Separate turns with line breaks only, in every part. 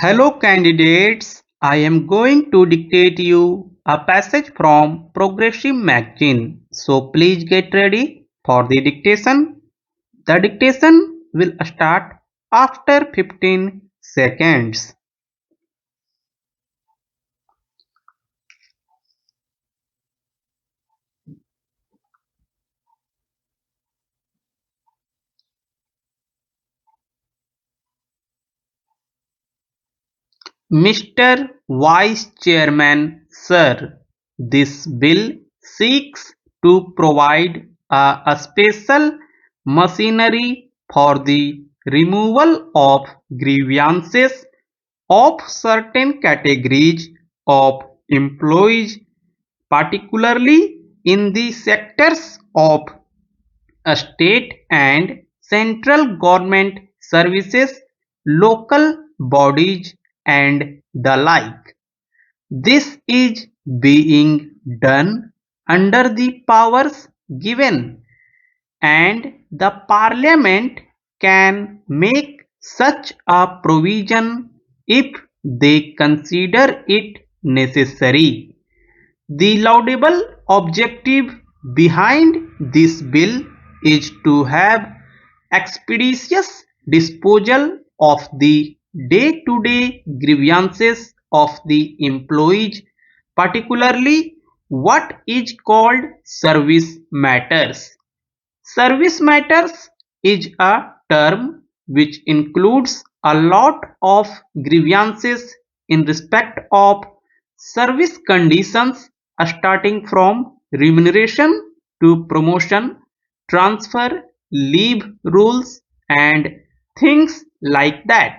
Hello candidates, I am going to dictate you a passage from Progressive Magazine. So please get ready for the dictation. The dictation will start after 15 seconds. Mr. Vice Chairman, Sir, this bill seeks to provide a special machinery for the removal of grievances of certain categories of employees, particularly in the sectors of state and central government services, local bodies, and the like. This is being done under the powers given, and the Parliament can make such a provision if they consider it necessary. The laudable objective behind this bill is to have expeditious disposal of the day-to-day grievances of the employees, particularly what is called service matters. Service matters is a term which includes a lot of grievances in respect of service conditions starting from remuneration to promotion, transfer, leave rules, and things like that.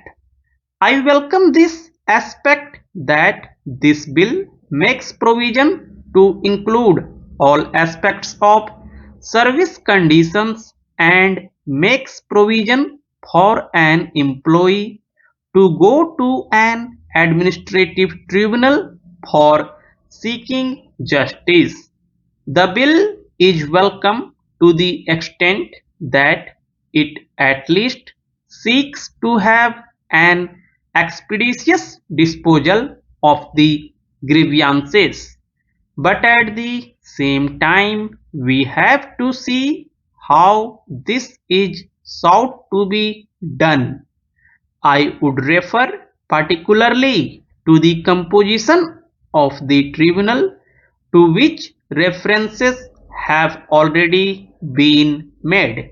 I welcome this aspect that this bill makes provision to include all aspects of service conditions and makes provision for an employee to go to an administrative tribunal for seeking justice. The bill is welcome to the extent that it at least seeks to have an expeditious disposal of the grievances. But at the same time, we have to see how this is sought to be done. I would refer particularly to the composition of the tribunal, to which references have already been made.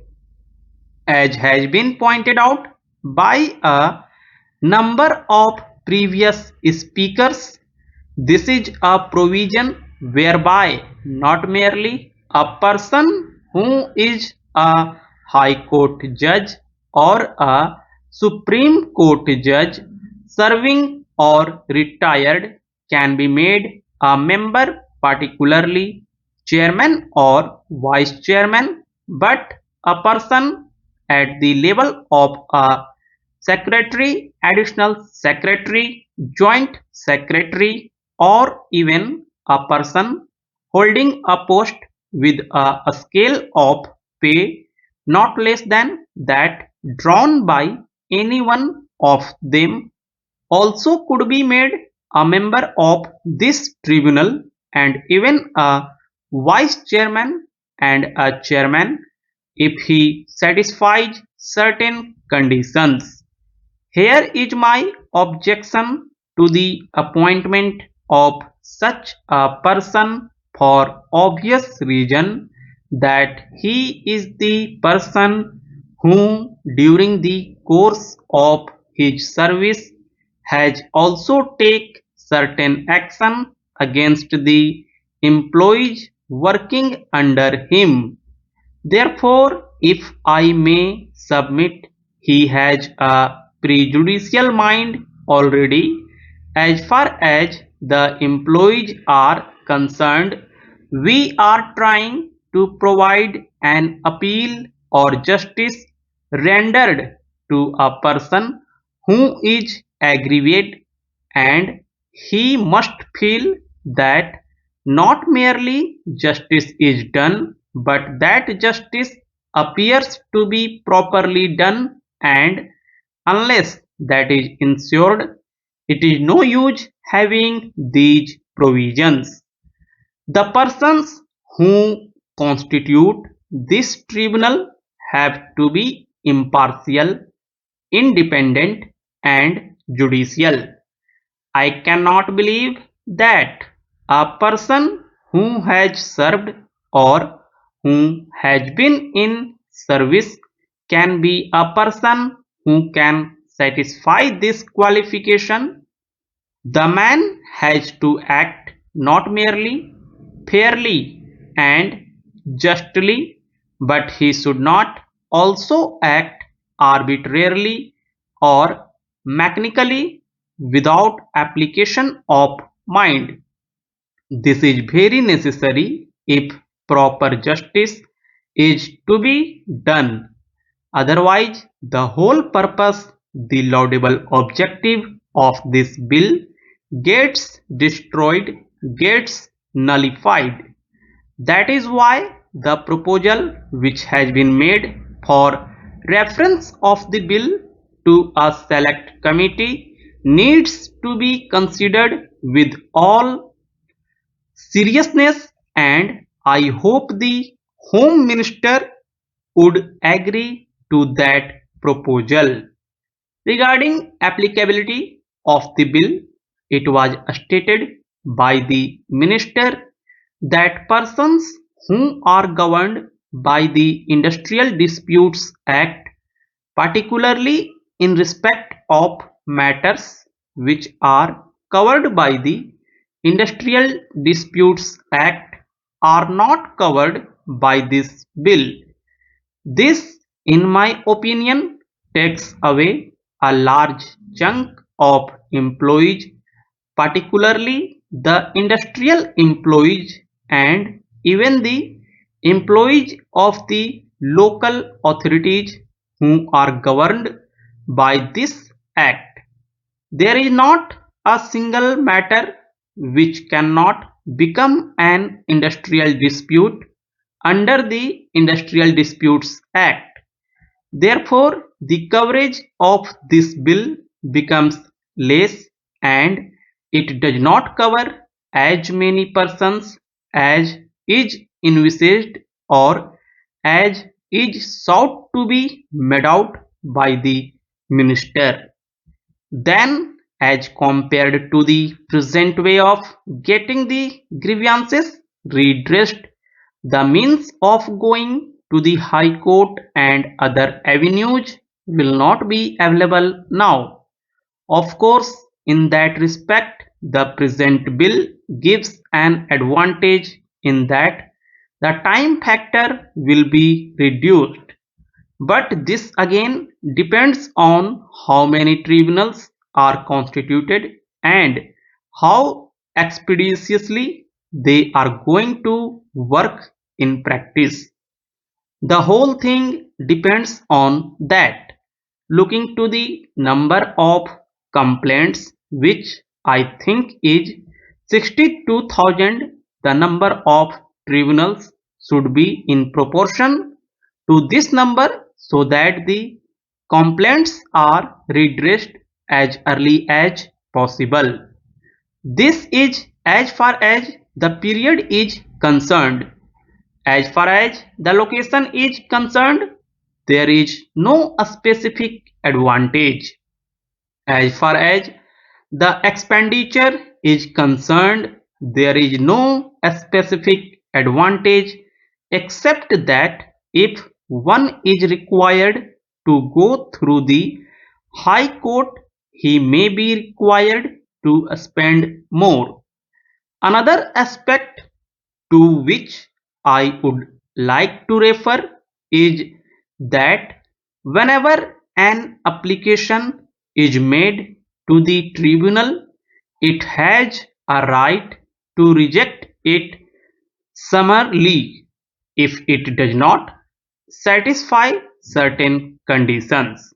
As has been pointed out by a number of previous speakers, this is a provision whereby not merely a person who is a High Court judge or a Supreme Court judge serving or retired can be made a member, particularly chairman or vice chairman, but a person at the level of a secretary, additional secretary, joint secretary, or even a person holding a post with a scale of pay not less than that drawn by any one of them also could be made a member of this tribunal, and even a vice chairman and a chairman if he satisfies certain conditions. Here is my objection to the appointment of such a person for obvious reason that he is the person who during the course of his service has also take certain action against the employees working under him. Therefore, if I may submit, he has a prejudicial mind already. As far as the employees are concerned, we are trying to provide an appeal or justice rendered to a person who is aggrieved, and he must feel that not merely justice is done, but that justice appears to be properly done, and unless that is ensured, It is no use having these provisions. The persons who constitute this tribunal have to be impartial, independent, and judicial. I cannot believe that a person who has served or who has been in service can be a person who can satisfy this qualification. The man has to act not merely fairly and justly, but he should not also act arbitrarily or mechanically without application of mind. This is very necessary if proper justice is to be done. Otherwise, the whole purpose, the laudable objective of this bill gets destroyed, gets nullified. That is why the proposal which has been made for reference of the bill to a select committee needs to be considered with all seriousness, and I hope the Home Minister would agree to that proposal. Regarding applicability of the bill, it was stated by the minister that persons who are governed by the Industrial Disputes Act, particularly in respect of matters which are covered by the Industrial Disputes Act, are not covered by this bill. This, in my opinion, takes away a large chunk of employees, particularly the industrial employees and even the employees of the local authorities who are governed by this act. There is not a single matter which cannot become an industrial dispute under the Industrial Disputes Act. Therefore, the coverage of this bill becomes less, and it does not cover as many persons as is envisaged or as is sought to be made out by the minister. Then, as compared to the present way of getting the grievances redressed, the means of going to the High Court and other avenues will not be available now. Of course, in that respect, the present bill gives an advantage in that the time factor will be reduced. But this again depends on how many tribunals are constituted and how expeditiously they are going to work in practice. The whole thing depends on that. Looking to the number of complaints, which I think is 62,000, the number of tribunals should be in proportion to this number so that the complaints are redressed as early as possible. This is as far as the period is concerned. As far as the location is concerned, there is no specific advantage. As far as the expenditure is concerned, there is no specific advantage except that if one is required to go through the High Court, he may be required to spend more. Another aspect to which I would like to refer is that whenever an application is made to the tribunal, it has a right to reject it summarily if it does not satisfy certain conditions.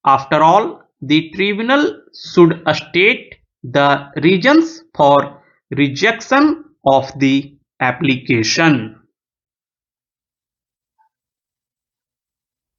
After all, the tribunal should state the reasons for rejection of the application.